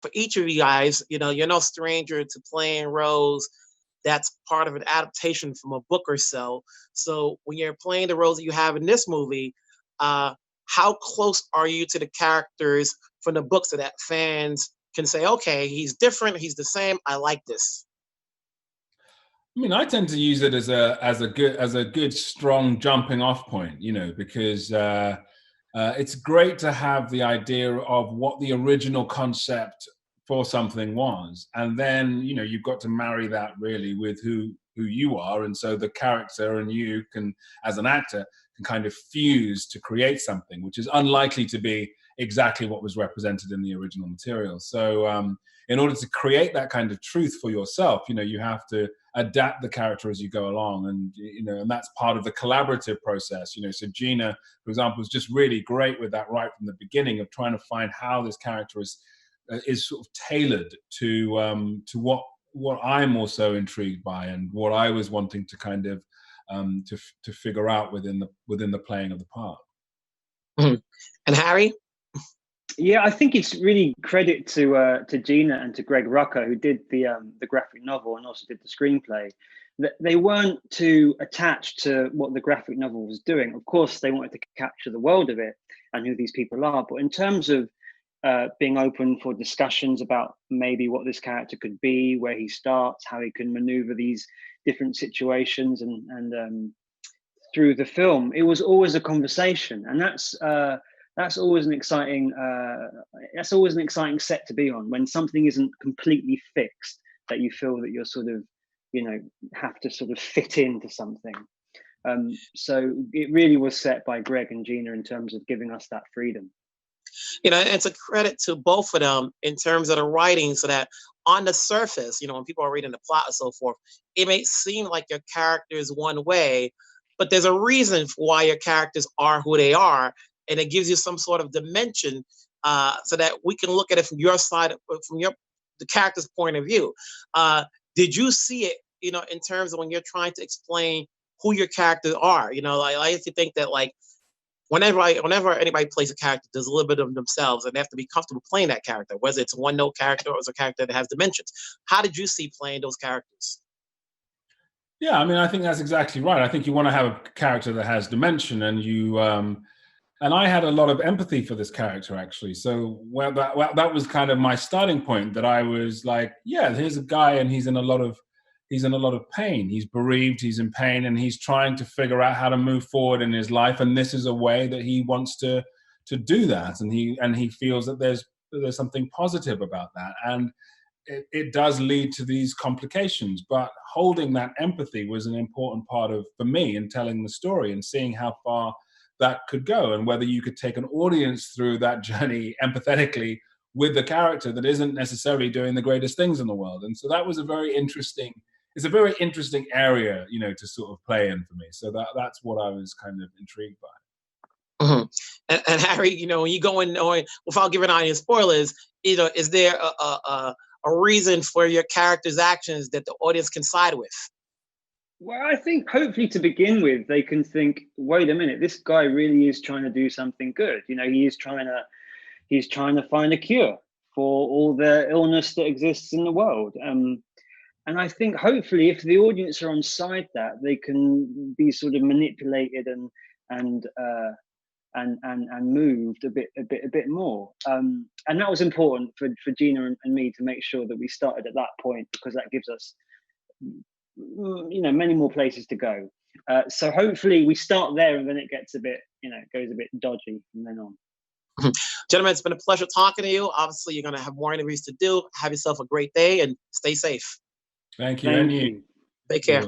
for each of you guys, you're no stranger to playing roles that's part of an adaptation from a book or so. So when you're playing the roles that you have in this movie, how close are you to the characters from the book so that fans can say, okay, he's different, he's the same, I like this? I mean, I tend to use it as a good strong jumping off point, because it's great to have the idea of what the original concept for something was, and then you've got to marry that really with who you are, and so the character and you can, as an actor, can kind of fuse to create something which is unlikely to be exactly what was represented in the original material. So in order to create that kind of truth for yourself, you have to adapt the character as you go along, and and that's part of the collaborative process. So Gina, for example, is just really great with that right from the beginning, of trying to find how this character is sort of tailored to what I'm also intrigued by, and what I was wanting to kind of to figure out within the playing of the part. Mm-hmm. And Harry? Yeah, I think it's really credit to Gina and to Greg Rucka, who did the graphic novel and also did the screenplay. They weren't too attached to what the graphic novel was doing. Of course, they wanted to capture the world of it and who these people are. But in terms of being open for discussions about maybe what this character could be, where he starts, how he can maneuver these different situations, and through the film, it was always a conversation, and that's always an exciting set to be on, when something isn't completely fixed, that you feel that you're sort of have to sort of fit into something. So it really was set by Greg and Gina in terms of giving us that freedom. It's a credit to both of them in terms of the writing, so that on the surface, when people are reading the plot and so forth, it may seem like your character is one way, but there's a reason for why your characters are who they are, and it gives you some sort of dimension, so that we can look at it from your side, from the character's point of view. Did you see it, in terms of when you're trying to explain who your characters are? I used to think that, like, whenever anybody plays a character, there's a little bit of themselves, and they have to be comfortable playing that character, whether it's a one-note character or it's a character that has dimensions. How did you see playing those characters? Yeah, I mean, I think that's exactly right. I think you want to have a character that has dimension, and and I had a lot of empathy for this character, actually. So that was kind of my starting point, that I was like, yeah, here's a guy, and he's in a lot of pain. He's bereaved, he's in pain, and he's trying to figure out how to move forward in his life. And this is a way that he wants to do that. And he feels that there's something positive about that. And it does lead to these complications. But holding that empathy was an important part for me in telling the story, and seeing how far that could go, and whether you could take an audience through that journey empathetically with the character that isn't necessarily doing the greatest things in the world. And so that was a very interesting area, to sort of play in for me. So that's what I was kind of intrigued by. Mm-hmm. And Harry, when you go in, without giving out any spoilers, is there a reason for your character's actions that the audience can side with? Well, I think hopefully to begin with, they can think, wait a minute, this guy really is trying to do something good. He's trying to find a cure for all the illness that exists in the world. And I think hopefully, if the audience are on side that, they can be sort of manipulated and moved a bit more. And that was important for Gina and me to make sure that we started at that point, because that gives us many more places to go. So hopefully we start there, and then it gets a bit, goes a bit dodgy from then on. Gentlemen, it's been a pleasure talking to you. Obviously, you're going to have more interviews to do. Have yourself a great day and stay safe. Thank you. Thank you. Take care.